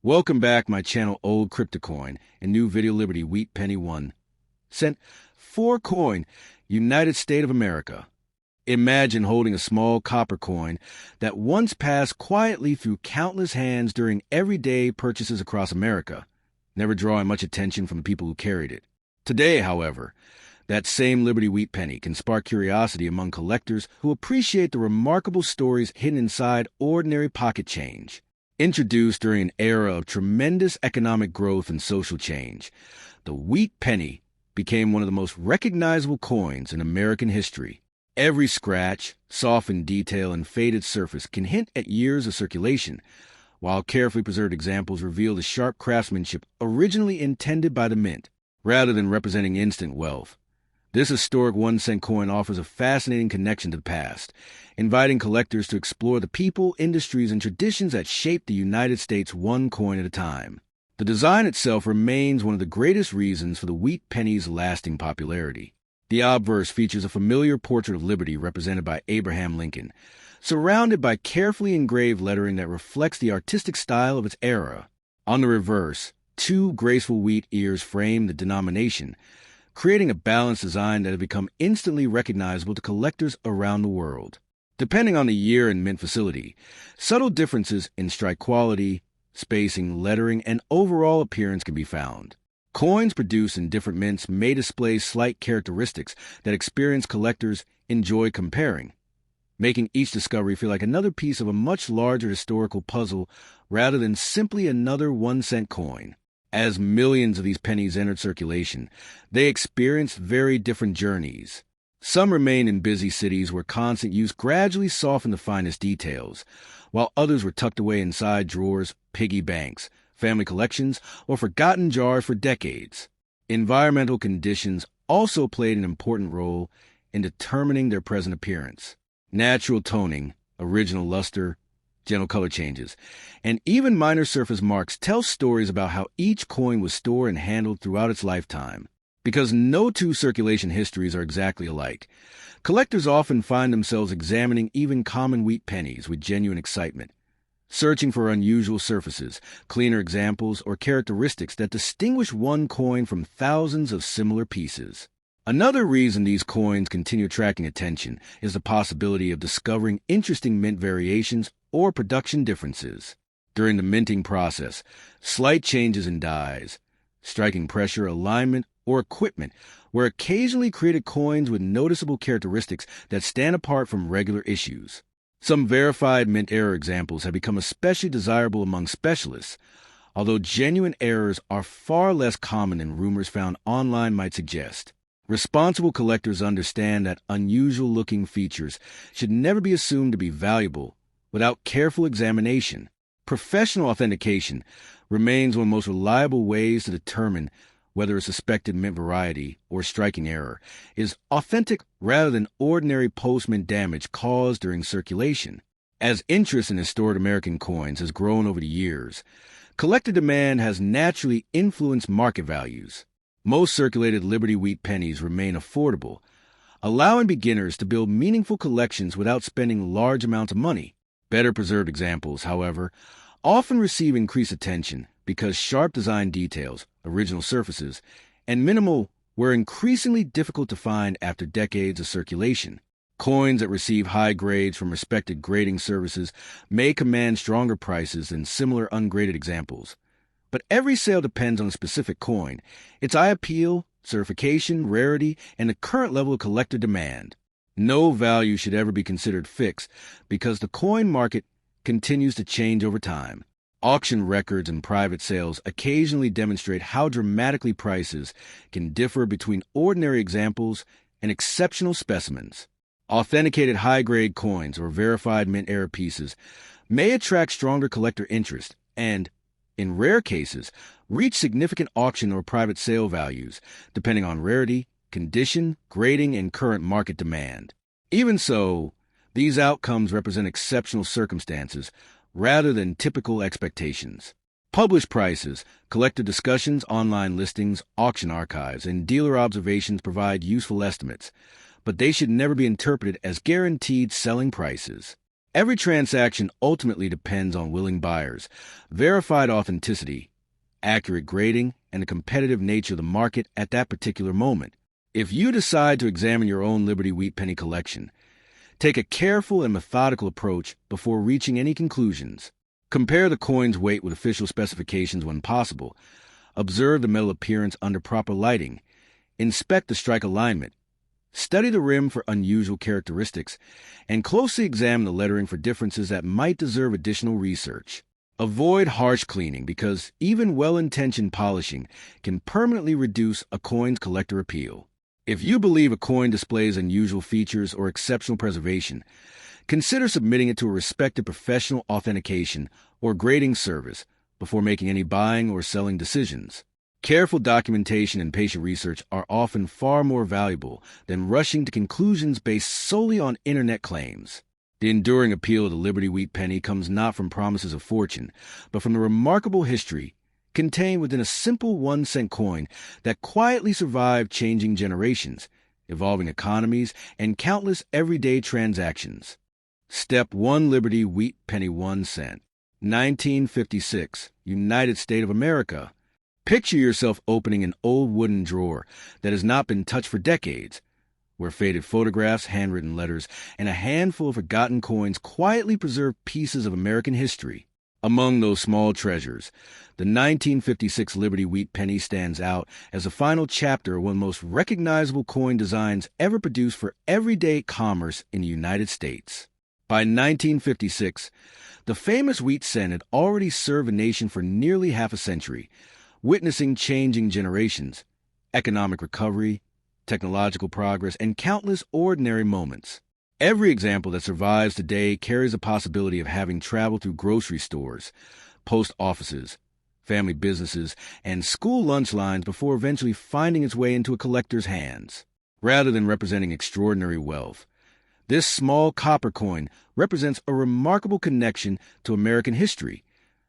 Welcome back my channel Old Cryptocoin and new video Liberty Wheat Penny 1 cent 4 coin United States of America. Imagine holding a small copper coin that once passed quietly through countless hands during everyday purchases across America, never drawing much attention from the people who carried it. Today, however, that same Liberty Wheat Penny can spark curiosity among collectors who appreciate the remarkable stories hidden inside ordinary pocket change. Introduced during an era of tremendous economic growth and social change, the wheat penny became one of the most recognizable coins in American history. Every scratch, softened detail, and faded surface can hint at years of circulation, while carefully preserved examples reveal the sharp craftsmanship originally intended by the mint, rather than representing instant wealth. This historic 1-cent coin offers a fascinating connection to the past, inviting collectors to explore the people, industries, and traditions that shaped the United States one coin at a time. The design itself remains one of the greatest reasons for the wheat penny's lasting popularity. The obverse features a familiar portrait of Liberty represented by Abraham Lincoln, surrounded by carefully engraved lettering that reflects the artistic style of its era. On the reverse, 2 graceful wheat ears frame the denomination, creating a balanced design that has become instantly recognizable to collectors around the world. Depending on the year and mint facility, subtle differences in strike quality, spacing, lettering, and overall appearance can be found. Coins produced in different mints may display slight characteristics that experienced collectors enjoy comparing, making each discovery feel like another piece of a much larger historical puzzle rather than simply another 1-cent coin. As millions of these pennies entered circulation, they experienced very different journeys. Some remained in busy cities where constant use gradually softened the finest details, while others were tucked away inside drawers, piggy banks, family collections, or forgotten jars for decades. Environmental conditions also played an important role in determining their present appearance. Natural toning, original luster, gentle color changes, and even minor surface marks tell stories about how each coin was stored and handled throughout its lifetime. Because no 2 circulation histories are exactly alike, collectors often find themselves examining even common wheat pennies with genuine excitement, searching for unusual surfaces, cleaner examples, or characteristics that distinguish one coin from thousands of similar pieces. Another reason these coins continue attracting attention is the possibility of discovering interesting mint variations or production differences. During the minting process, slight changes in dyes, striking pressure, alignment, or equipment were occasionally created coins with noticeable characteristics that stand apart from regular issues. Some verified mint error examples have become especially desirable among specialists, although genuine errors are far less common than rumors found online might suggest. Responsible collectors understand that unusual-looking features should never be assumed to be valuable without careful examination. Professional authentication remains one of the most reliable ways to determine whether a suspected mint variety or striking error is authentic rather than ordinary post-mint damage caused during circulation. As interest in historic American coins has grown over the years, collector demand has naturally influenced market values. Most circulated Liberty wheat pennies remain affordable, allowing beginners to build meaningful collections without spending large amounts of money. Better preserved examples, however, often receive increased attention because sharp design details, original surfaces, and minimal were increasingly difficult to find after decades of circulation. Coins that receive high grades from respected grading services may command stronger prices than similar ungraded examples. But every sale depends on a specific coin, its eye appeal, certification, rarity, and the current level of collector demand. No value should ever be considered fixed because the coin market continues to change over time. Auction records and private sales occasionally demonstrate how dramatically prices can differ between ordinary examples and exceptional specimens. Authenticated high-grade coins or verified mint error pieces may attract stronger collector interest and, in rare cases, reach significant auction or private sale values, depending on rarity, condition, grading, and current market demand. Even so, these outcomes represent exceptional circumstances rather than typical expectations. Published prices, collector discussions, online listings, auction archives, and dealer observations provide useful estimates, but they should never be interpreted as guaranteed selling prices. Every transaction ultimately depends on willing buyers, verified authenticity, accurate grading, and the competitive nature of the market at that particular moment. If you decide to examine your own Liberty Wheat Penny collection, take a careful and methodical approach before reaching any conclusions. Compare the coin's weight with official specifications when possible. Observe the metal appearance under proper lighting. Inspect the strike alignment. Study the rim for unusual characteristics, and closely examine the lettering for differences that might deserve additional research. Avoid harsh cleaning because even well-intentioned polishing can permanently reduce a coin's collector appeal. If you believe a coin displays unusual features or exceptional preservation, consider submitting it to a respected professional authentication or grading service before making any buying or selling decisions. Careful documentation and patient research are often far more valuable than rushing to conclusions based solely on internet claims. The enduring appeal of the Liberty Wheat Penny comes not from promises of fortune, but from the remarkable history contained within a simple 1-cent coin that quietly survived changing generations, evolving economies, and countless everyday transactions. Step 1: Liberty Wheat Penny 1 cent. 1956, United States of America. Picture yourself opening an old wooden drawer that has not been touched for decades, where faded photographs, handwritten letters, and a handful of forgotten coins quietly preserve pieces of American history. Among those small treasures, the 1956 Liberty Wheat Penny stands out as the final chapter of one of the most recognizable coin designs ever produced for everyday commerce in the United States. By 1956, the famous wheat cent had already served the nation for nearly half a century, witnessing changing generations, economic recovery, technological progress, and countless ordinary moments. Every example that survives today carries the possibility of having traveled through grocery stores, post offices, family businesses, and school lunch lines before eventually finding its way into a collector's hands. Rather than representing extraordinary wealth, this small copper coin represents a remarkable connection to American history,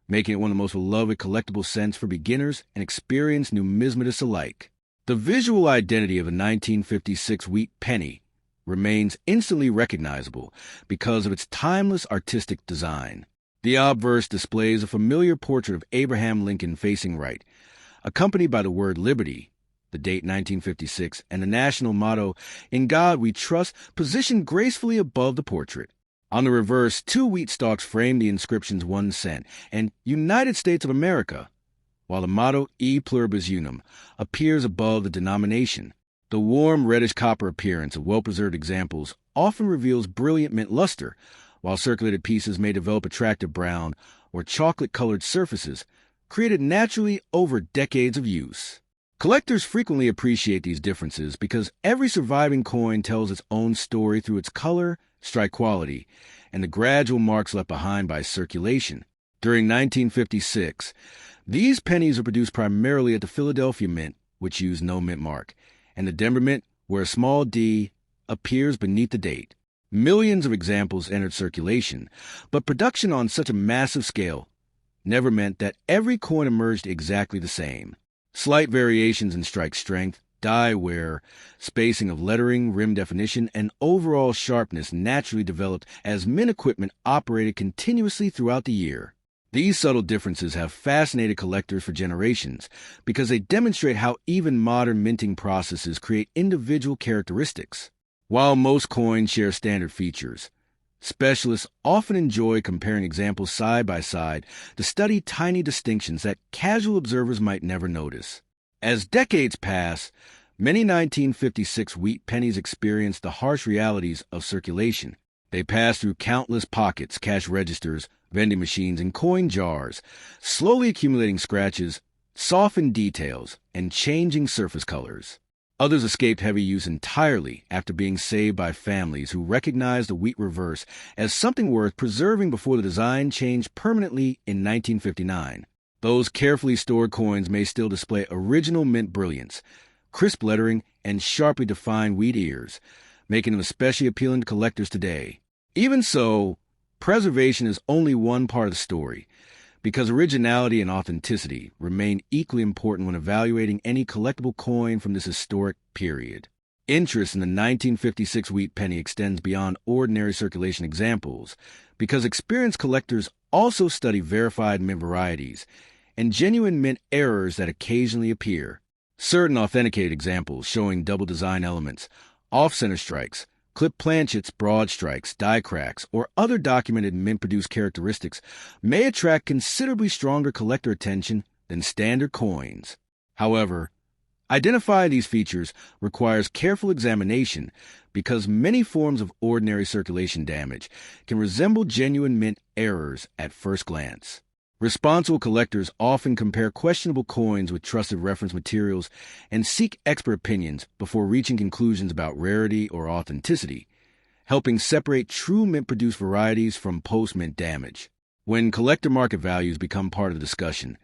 making it one of the most beloved collectible cents for beginners and experienced numismatists alike. The visual identity of the 1956 wheat penny remains instantly recognizable because of its timeless artistic design. The obverse displays a familiar portrait of Abraham Lincoln facing right, accompanied by the word Liberty, the date 1956, and the national motto, "In God We Trust," positioned gracefully above the portrait. On the reverse, 2 wheat stalks frame the inscriptions 1 cent and United States of America, while the motto E Pluribus Unum appears above the denomination. The warm reddish copper appearance of well-preserved examples often reveals brilliant mint luster, while circulated pieces may develop attractive brown or chocolate-colored surfaces, created naturally over decades of use. Collectors frequently appreciate these differences because every surviving coin tells its own story through its color, strike quality, and the gradual marks left behind by circulation. During 1956, these pennies were produced primarily at the Philadelphia Mint, which used no mint mark, and the Denver Mint, where a small D appears beneath the date. Millions of examples entered circulation, but production on such a massive scale never meant that every coin emerged exactly the same. Slight variations in strike strength, die wear, spacing of lettering, rim definition, and overall sharpness naturally developed as mint equipment operated continuously throughout the year. These subtle differences have fascinated collectors for generations because they demonstrate how even modern minting processes create individual characteristics. While most coins share standard features, specialists often enjoy comparing examples side by side to study tiny distinctions that casual observers might never notice. As decades pass, many 1956 wheat pennies experience the harsh realities of circulation. They pass through countless pockets, cash registers, vending machines, and coin jars, slowly accumulating scratches, softened details, and changing surface colors. Others escaped heavy use entirely after being saved by families who recognized the wheat reverse as something worth preserving before the design changed permanently in 1959. Those carefully stored coins may still display original mint brilliance, crisp lettering, and sharply defined wheat ears, making them especially appealing to collectors today. Even so, preservation is only one part of the story, because originality and authenticity remain equally important when evaluating any collectible coin from this historic period. Interest in the 1956 wheat penny extends beyond ordinary circulation examples because experienced collectors also study verified mint varieties and genuine mint errors that occasionally appear. Certain authenticated examples showing double design elements, off-center strikes, clip planchets, broad strikes, die cracks, or other documented mint-produced characteristics may attract considerably stronger collector attention than standard coins. However, identifying these features requires careful examination because many forms of ordinary circulation damage can resemble genuine mint errors at first glance. Responsible collectors often compare questionable coins with trusted reference materials and seek expert opinions before reaching conclusions about rarity or authenticity, helping separate true mint-produced varieties from post-mint damage. When collector market values become part of the discussion,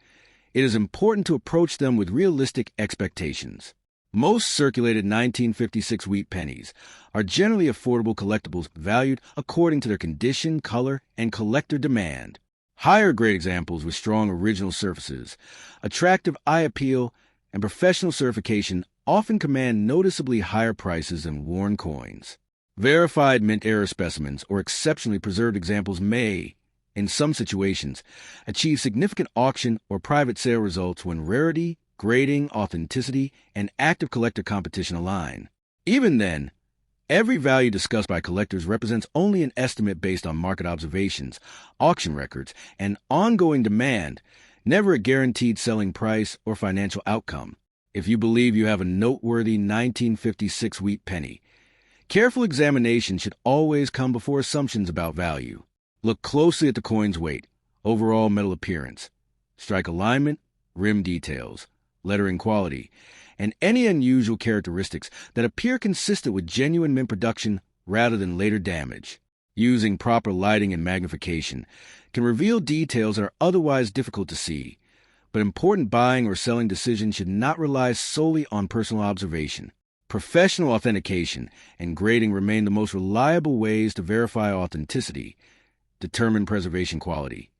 it is important to approach them with realistic expectations. Most circulated 1956 wheat pennies are generally affordable collectibles valued according to their condition, color, and collector demand. Higher-grade examples with strong original surfaces, attractive eye appeal, and professional certification often command noticeably higher prices than worn coins. Verified mint error specimens or exceptionally preserved examples may, in some situations, achieve significant auction or private sale results when rarity, grading, authenticity, and active collector competition align. Even then, every value discussed by collectors represents only an estimate based on market observations, auction records, and ongoing demand, never a guaranteed selling price or financial outcome. If you believe you have a noteworthy 1956 wheat penny, careful examination should always come before assumptions about value. Look closely at the coin's weight, overall metal appearance, strike alignment, rim details, lettering quality, and any unusual characteristics that appear consistent with genuine mint production rather than later damage. Using proper lighting and magnification can reveal details that are otherwise difficult to see, but important buying or selling decisions should not rely solely on personal observation. Professional authentication and grading remain the most reliable ways to verify authenticity, determine preservation quality,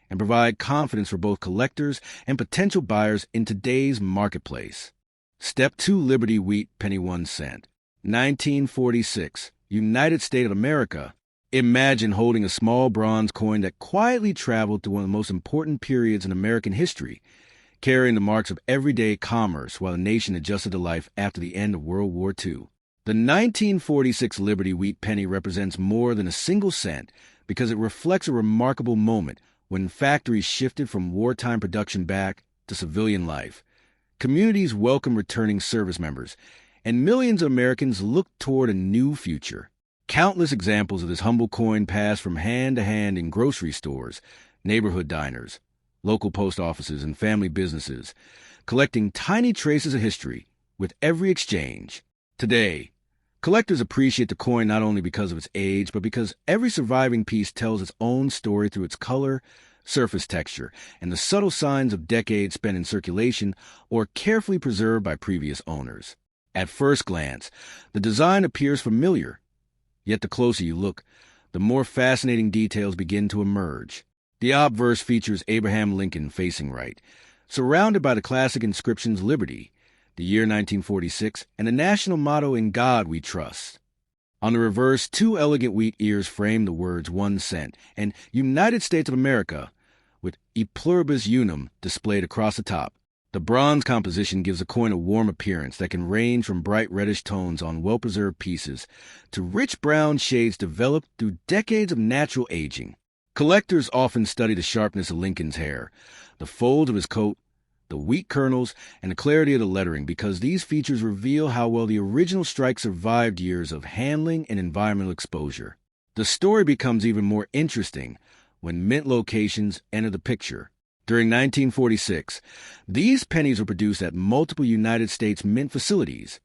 and provide confidence for both collectors and potential buyers in today's marketplace. Step 2 Liberty Wheat Penny 1 cent. 1946, United States of America. Imagine holding a small bronze coin that quietly traveled through one of the most important periods in American history, carrying the marks of everyday commerce while the nation adjusted to life after the end of World War II. The 1946 Liberty Wheat Penny represents more than a single cent because it reflects a remarkable moment when factories shifted from wartime production back to civilian life. Communities welcome returning service members, and millions of Americans look toward a new future. Countless examples of this humble coin pass from hand to hand in grocery stores, neighborhood diners, local post offices, and family businesses, collecting tiny traces of history with every exchange. Today, collectors appreciate the coin not only because of its age, but because every surviving piece tells its own story through its color, surface texture, and the subtle signs of decades spent in circulation or carefully preserved by previous owners. At first glance, the design appears familiar, yet the closer you look, the more fascinating details begin to emerge. The obverse features Abraham Lincoln facing right, surrounded by the classic inscriptions Liberty, the year 1946, and the national motto In God We Trust. On the reverse, two elegant wheat ears frame the words 1 cent and United States of America, with E pluribus unum displayed across the top. The bronze composition gives the coin a warm appearance that can range from bright reddish tones on well-preserved pieces to rich brown shades developed through decades of natural aging. Collectors often study the sharpness of Lincoln's hair, the folds of his coat, the wheat kernels, and the clarity of the lettering because these features reveal how well the original strike survived years of handling and environmental exposure. The story becomes even more interesting when mint locations enter the picture. During 1946, these pennies were produced at multiple United States mint facilities,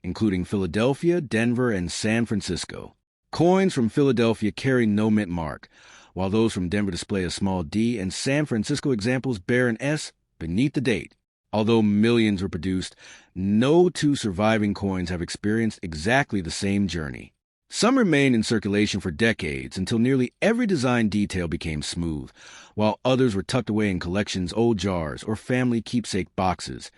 including Philadelphia, Denver, and San Francisco. Coins from Philadelphia carry no mint mark, while those from Denver display a small D, and San Francisco examples bear an S beneath the date. Although millions were produced, no two surviving coins have experienced exactly the same journey. Some remained in circulation for decades until nearly every design detail became smooth, while others were tucked away in collections, old jars, or family keepsake boxes,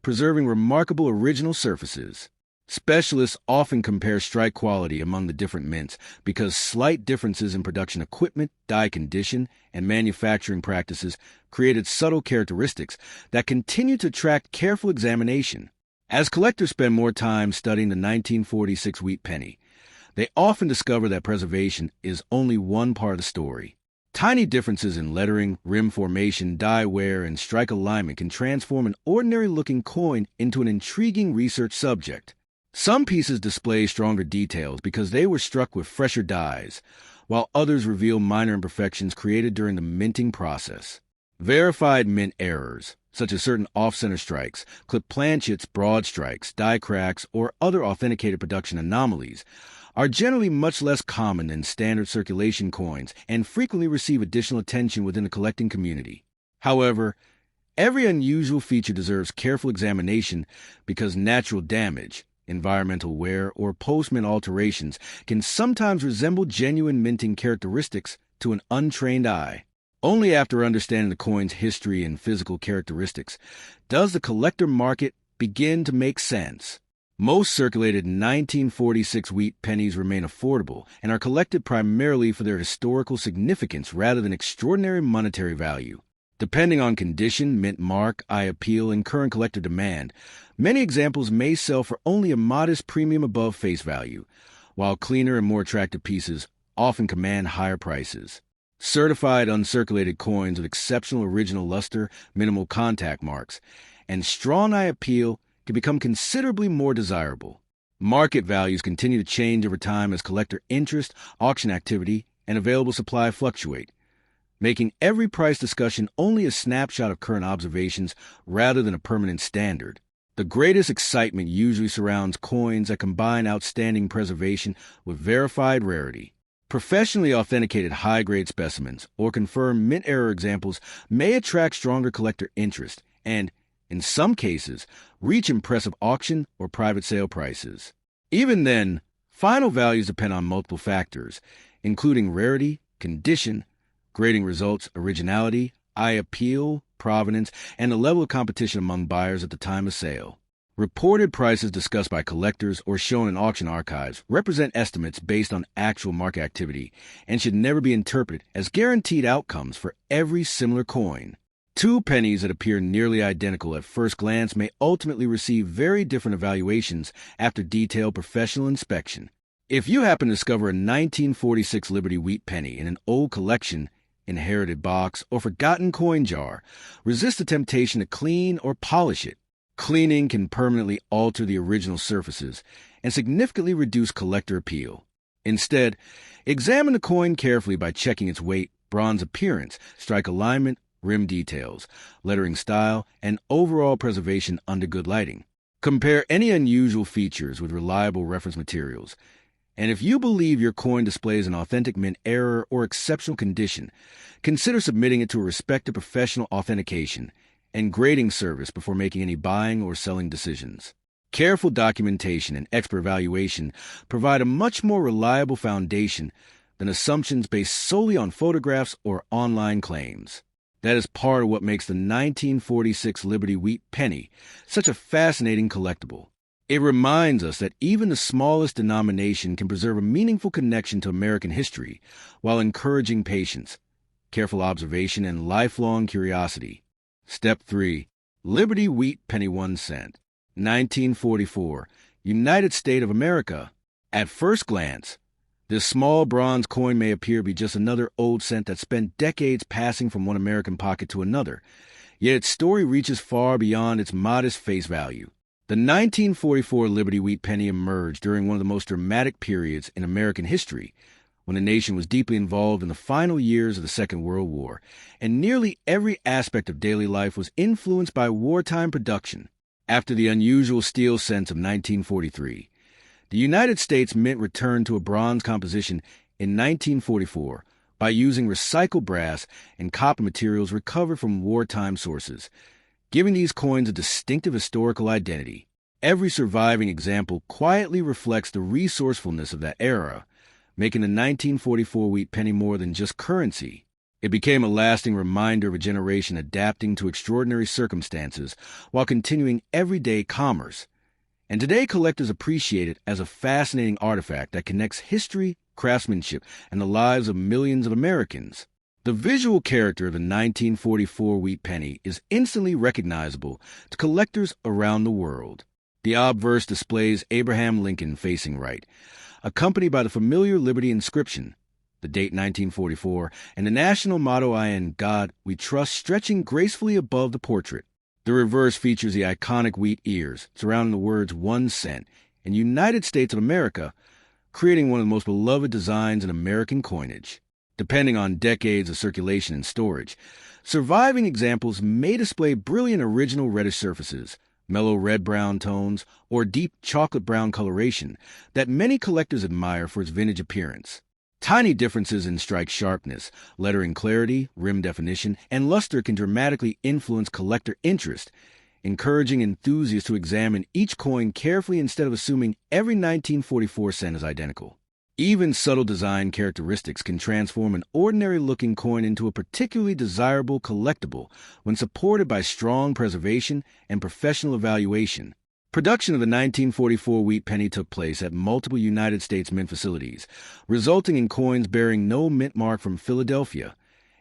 preserving remarkable original surfaces. Specialists often compare strike quality among the different mints because slight differences in production equipment, die condition, and manufacturing practices created subtle characteristics that continue to attract careful examination. As collectors spend more time studying the 1946 wheat penny, they often discover that preservation is only one part of the story. Tiny differences in lettering, rim formation, die wear, and strike alignment can transform an ordinary-looking coin into an intriguing research subject. Some pieces display stronger details because they were struck with fresher dies, while others reveal minor imperfections created during the minting process. Verified mint errors, such as certain off-center strikes, clip planchets, broad strikes, die cracks, or other authenticated production anomalies, are generally much less common than standard circulation coins and frequently receive additional attention within the collecting community. However, every unusual feature deserves careful examination because natural damage, environmental wear, or post-mint alterations can sometimes resemble genuine minting characteristics to an untrained eye. Only after understanding the coin's history and physical characteristics does the collector market begin to make sense. Most circulated 1946 wheat pennies remain affordable and are collected primarily for their historical significance rather than extraordinary monetary value. Depending on condition, mint mark, eye appeal, and current collector demand, many examples may sell for only a modest premium above face value, while cleaner and more attractive pieces often command higher prices. Certified uncirculated coins with exceptional original luster, minimal contact marks, and strong eye appeal can become considerably more desirable. Market values continue to change over time as collector interest, auction activity, and available supply fluctuate, making every price discussion only a snapshot of current observations rather than a permanent standard. The greatest excitement usually surrounds coins that combine outstanding preservation with verified rarity. Professionally authenticated high-grade specimens or confirmed mint error examples may attract stronger collector interest and, in some cases, reach impressive auction or private sale prices. Even then, final values depend on multiple factors, including rarity, condition, grading results, originality, eye appeal, provenance, and the level of competition among buyers at the time of sale. Reported prices discussed by collectors or shown in auction archives represent estimates based on actual market activity and should never be interpreted as guaranteed outcomes for every similar coin. Two pennies that appear nearly identical at first glance may ultimately receive very different evaluations after detailed professional inspection. If you happen to discover a 1946 Liberty wheat penny in an old collection, inherited box, or forgotten coin jar, resist the temptation to clean or polish it. Cleaning can permanently alter the original surfaces and significantly reduce collector appeal. Instead, examine the coin carefully by checking its weight, bronze appearance, strike alignment, rim details, lettering style, and overall preservation under good lighting. Compare any unusual features with reliable reference materials. And if you believe your coin displays an authentic mint error or exceptional condition, consider submitting it to a respected professional authentication and grading service before making any buying or selling decisions. Careful documentation and expert evaluation provide a much more reliable foundation than assumptions based solely on photographs or online claims. That is part of what makes the 1946 Liberty wheat penny such a fascinating collectible. It reminds us that even the smallest denomination can preserve a meaningful connection to American history while encouraging patience, careful observation, and lifelong curiosity. Step 3. Liberty wheat penny 1 cent. 1944. United States of America. At first glance, this small bronze coin may appear to be just another old cent that spent decades passing from one American pocket to another, yet its story reaches far beyond its modest face value. The 1944 Liberty wheat penny emerged during one of the most dramatic periods in American history, when the nation was deeply involved in the final years of the Second World War, and nearly every aspect of daily life was influenced by wartime production. After the unusual steel cents of 1943, the United States Mint returned to a bronze composition in 1944 by using recycled brass and copper materials recovered from wartime sources, giving these coins a distinctive historical identity. Every surviving example quietly reflects the resourcefulness of that era, making the 1944 wheat penny more than just currency. It became a lasting reminder of a generation adapting to extraordinary circumstances while continuing everyday commerce, And today collectors appreciate it as a fascinating artifact that connects history, craftsmanship, and the lives of millions of Americans. The visual character of the 1944 wheat penny is instantly recognizable to collectors around the world. The obverse displays Abraham Lincoln facing right, accompanied by the familiar Liberty inscription, the date 1944, and the national motto "In God We Trust" stretching gracefully above the portrait. The reverse features the iconic wheat ears surrounding the words 1 cent and United States of America, creating one of the most beloved designs in American coinage. Depending on decades of circulation and storage, surviving examples may display brilliant original reddish surfaces, mellow red-brown tones, or deep chocolate-brown coloration that many collectors admire for its vintage appearance. Tiny differences in strike sharpness, lettering clarity, rim definition, and luster can dramatically influence collector interest, encouraging enthusiasts to examine each coin carefully instead of assuming every 1944 cent is identical. Even subtle design characteristics can transform an ordinary-looking coin into a particularly desirable collectible when supported by strong preservation and professional evaluation. Production of the 1944 wheat penny took place at multiple United States mint facilities, resulting in coins bearing no mint mark from Philadelphia,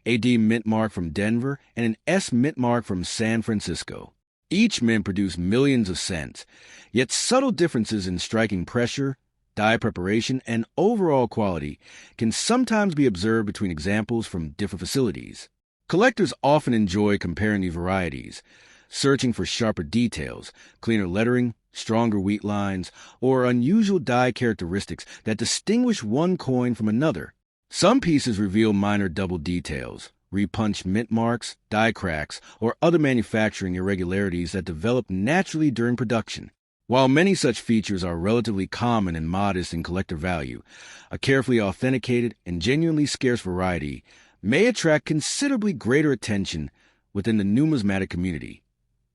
a D mint mark from Denver, and an S mint mark from San Francisco. Each mint produced millions of cents, yet subtle differences in striking pressure, die preparation, and overall quality can sometimes be observed between examples from different facilities. Collectors often enjoy comparing these varieties, searching for sharper details, cleaner lettering, stronger wheat lines, or unusual die characteristics that distinguish one coin from another. Some pieces reveal minor double details, repunched mint marks, die cracks, or other manufacturing irregularities that develop naturally during production. While many such features are relatively common and modest in collector value, a carefully authenticated and genuinely scarce variety may attract considerably greater attention within the numismatic community,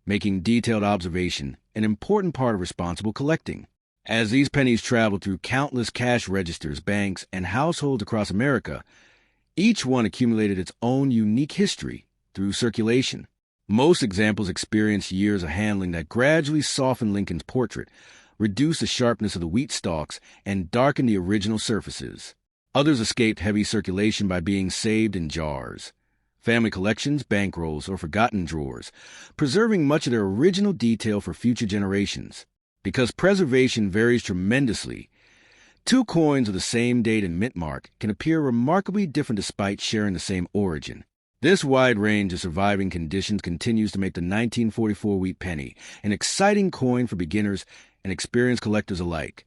making detailed observation an important part of responsible collecting. As these pennies travel through countless cash registers, banks, and households across America, each one accumulated its own unique history through circulation. Most examples experienced years of handling that gradually softened Lincoln's portrait, reduced the sharpness of the wheat stalks, and darkened the original surfaces. Others escaped heavy circulation by being saved in jars, family collections, bankrolls, or forgotten drawers, preserving much of their original detail for future generations. Because preservation varies tremendously, two coins of the same date and mint mark can appear remarkably different despite sharing the same origin. This wide range of surviving conditions continues to make the 1944 wheat penny an exciting coin for beginners and experienced collectors alike,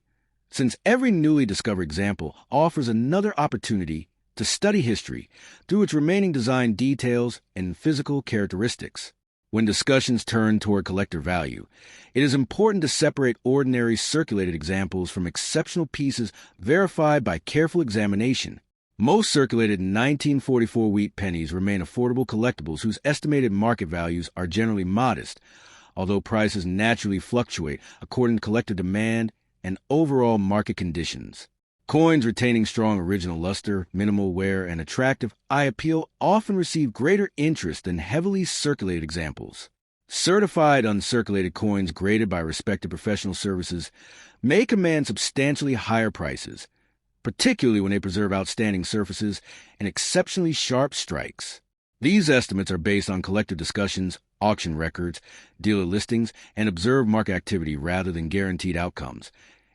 since every newly discovered example offers another opportunity to study history through its remaining design details and physical characteristics. When discussions turn toward collector value, it is important to separate ordinary circulated examples from exceptional pieces verified by careful examination. Most circulated 1944 wheat pennies remain affordable collectibles whose estimated market values are generally modest, although prices naturally fluctuate according to collector demand and overall market conditions. Coins retaining strong original luster, minimal wear, and attractive eye appeal often receive greater interest than heavily circulated examples. Certified uncirculated coins graded by respected professional services may command substantially higher prices, particularly when they preserve outstanding surfaces and exceptionally sharp strikes. These estimates are based on collector discussions, auction records, dealer listings, and observed market activity rather than guaranteed outcomes,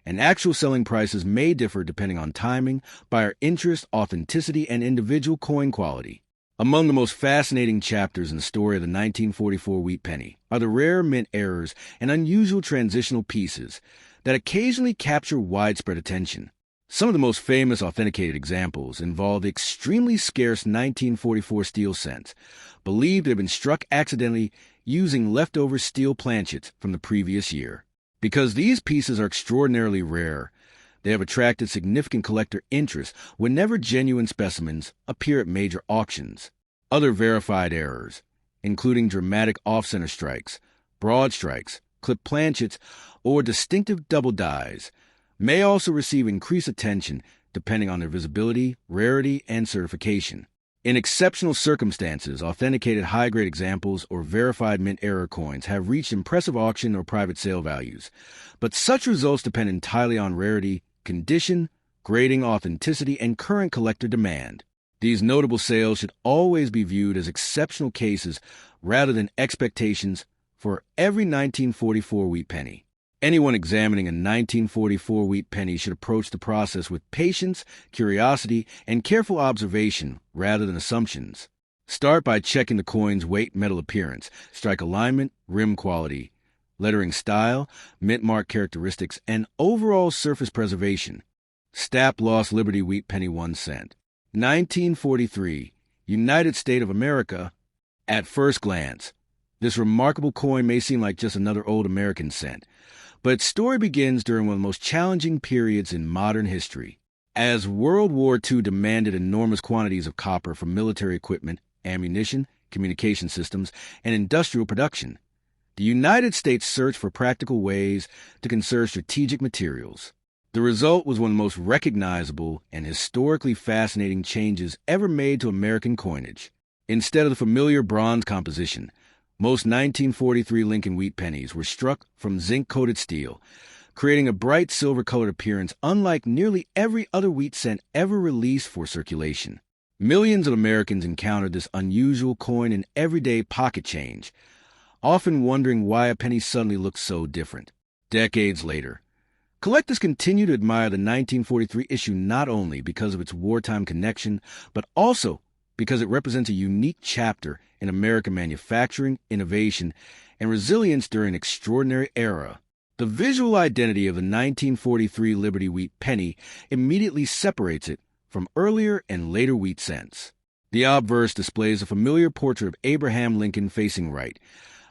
and actual selling prices may differ depending on timing, buyer interest, authenticity, and individual coin quality. Among the most fascinating chapters in the story of the 1944 wheat penny are the rare mint errors and unusual transitional pieces that occasionally capture widespread attention. Some of the most famous authenticated examples involve the extremely scarce 1944 steel cents, believed to have been struck accidentally using leftover steel planchets from the previous year. Because these pieces are extraordinarily rare, they have attracted significant collector interest whenever genuine specimens appear at major auctions. Other verified errors, including dramatic off-center strikes, broad strikes, clipped planchets, or distinctive double dies, may also receive increased attention depending on their visibility, rarity, and certification. In exceptional circumstances, authenticated high-grade examples or verified mint error coins have reached impressive auction or private sale values, but such results depend entirely on rarity, condition, grading, authenticity, and current collector demand. These notable sales should always be viewed as exceptional cases rather than expectations for every 1944 wheat penny. Anyone examining a 1944 wheat penny should approach the process with patience, curiosity, and careful observation rather than assumptions. Start by checking the coin's weight, metal appearance, strike alignment, rim quality, lettering style, mint mark characteristics, and overall surface preservation. Stapp Lost Liberty Wheat Penny 1 cent. 1943, United States of America. At first glance, this remarkable coin may seem like just another old American cent, but its story begins during one of the most challenging periods in modern history. As World War II demanded enormous quantities of copper for military equipment, ammunition, communication systems, and industrial production, the United States searched for practical ways to conserve strategic materials. The result was one of the most recognizable and historically fascinating changes ever made to American coinage. Instead of the familiar bronze composition, most 1943 Lincoln wheat pennies were struck from zinc-coated steel, creating a bright silver-colored appearance unlike nearly every other wheat cent ever released for circulation. Millions of Americans encountered this unusual coin in everyday pocket change, often wondering why a penny suddenly looked so different. Decades later, collectors continue to admire the 1943 issue not only because of its wartime connection, but also because it represents a unique chapter in American manufacturing, innovation, and resilience during an extraordinary era. The visual identity of the 1943 Liberty wheat penny immediately separates it from earlier and later wheat cents. The obverse displays a familiar portrait of Abraham Lincoln facing right,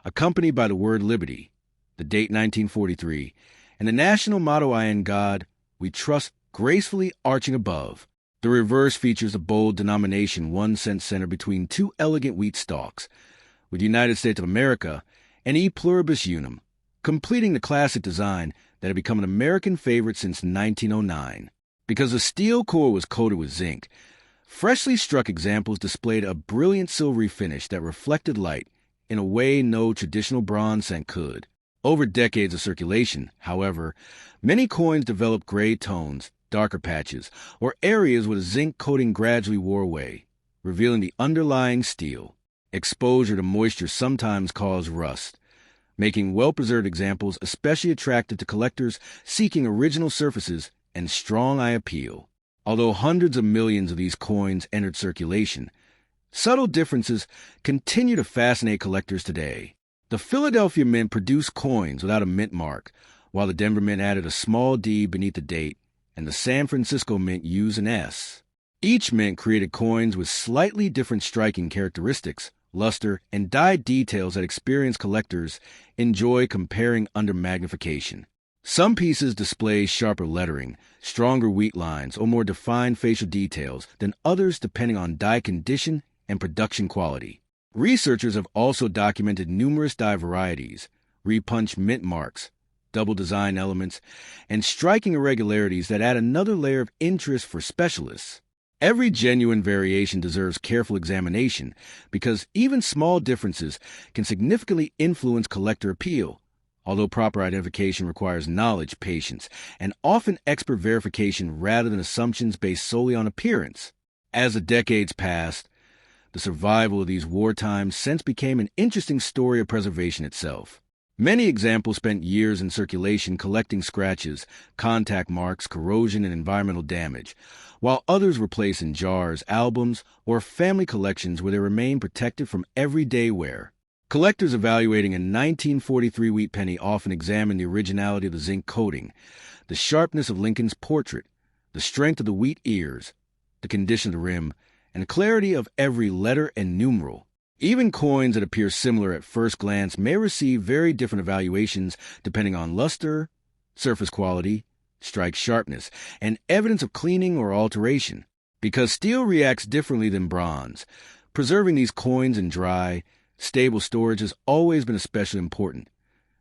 accompanied by the word Liberty, the date 1943, and the national motto "I in God we trust" gracefully arching above. The reverse features a bold denomination 1 cent center between two elegant wheat stalks, with United States of America and E pluribus unum, completing the classic design that had become an American favorite since 1909. Because the steel core was coated with zinc, freshly struck examples displayed a brilliant silvery finish that reflected light in a way no traditional bronze cent could. Over decades of circulation, however, many coins developed gray tones, darker patches, or areas where the zinc coating gradually wore away, revealing the underlying steel. Exposure to moisture sometimes caused rust, making well-preserved examples especially attractive to collectors seeking original surfaces and strong eye appeal. Although hundreds of millions of these coins entered circulation, subtle differences continue to fascinate collectors today. The Philadelphia Mint produced coins without a mint mark, while the Denver Mint added a small D beneath the date, and the San Francisco Mint used an S. Each mint created coins with slightly different striking characteristics, luster, and dyed details that experienced collectors enjoy comparing under magnification. Some pieces display sharper lettering, stronger wheat lines, or more defined facial details than others depending on die condition and production quality. Researchers have also documented numerous die varieties, repunched mint marks, double design elements, and striking irregularities that add another layer of interest for specialists. Every genuine variation deserves careful examination because even small differences can significantly influence collector appeal, although proper identification requires knowledge, patience, and often expert verification rather than assumptions based solely on appearance. As the decades passed, the survival of these wartime cents became an interesting story of preservation itself. Many examples spent years in circulation collecting scratches, contact marks, corrosion, and environmental damage, while others were placed in jars, albums, or family collections where they remain protected from everyday wear. Collectors evaluating a 1943 wheat penny often examine the originality of the zinc coating, the sharpness of Lincoln's portrait, the strength of the wheat ears, the condition of the rim, and the clarity of every letter and numeral. Even coins that appear similar at first glance may receive very different evaluations depending on luster, surface quality, strike sharpness, and evidence of cleaning or alteration. Because steel reacts differently than bronze, preserving these coins in dry, stable storage has always been especially important,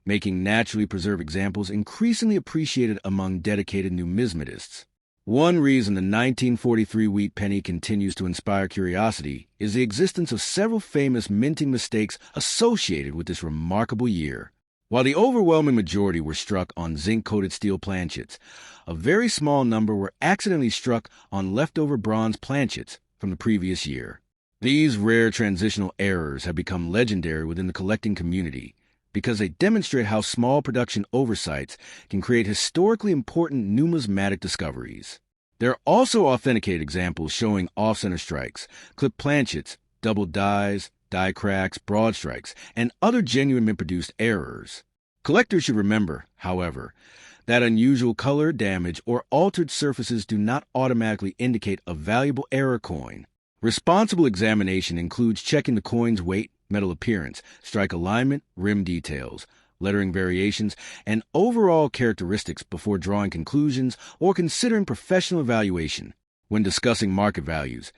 making naturally preserved examples increasingly appreciated among dedicated numismatists. One reason the 1943 wheat penny continues to inspire curiosity is the existence of several famous minting mistakes associated with this remarkable year. While the overwhelming majority were struck on zinc-coated steel planchets, a very small number were accidentally struck on leftover bronze planchets from the previous year. These rare transitional errors have become legendary within the collecting community because they demonstrate how small production oversights can create historically important numismatic discoveries. There are also authenticated examples showing off-center strikes, clipped planchets, double dies, die cracks, broad strikes, and other genuine mint-produced errors. Collectors should remember, however, that unusual color, damage, or altered surfaces do not automatically indicate a valuable error coin. Responsible examination includes checking the coin's weight, metal appearance, strike alignment, rim details, lettering variations, and overall characteristics before drawing conclusions or considering professional evaluation. When discussing market values,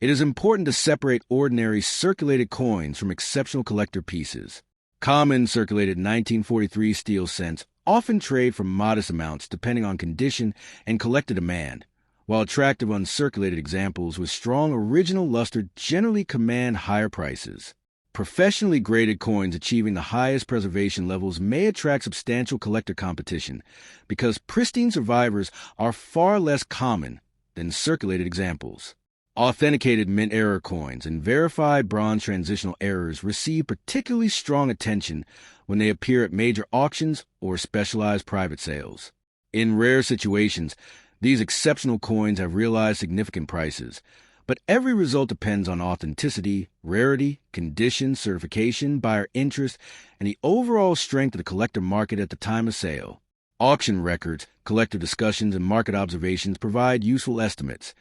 it is important to separate ordinary circulated coins from exceptional collector pieces. Common circulated 1943 steel cents often trade for modest amounts depending on condition and collector demand, while attractive uncirculated examples with strong original luster generally command higher prices. Professionally graded coins achieving the highest preservation levels may attract substantial collector competition because pristine survivors are far less common than circulated examples. Authenticated mint error coins and verified bronze transitional errors receive particularly strong attention when they appear at major auctions or specialized private sales. In rare situations, these exceptional coins have realized significant prices, but every result depends on authenticity, rarity, condition, certification, buyer interest, and the overall strength of the collector market at the time of sale. Auction records, collector discussions, and market observations provide useful estimates,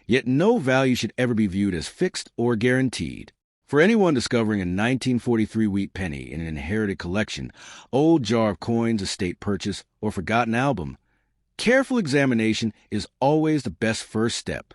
yet no value should ever be viewed as fixed or guaranteed. For anyone discovering a 1943 wheat penny in an inherited collection, old jar of coins, estate purchase, or forgotten album, careful examination is always the best first step.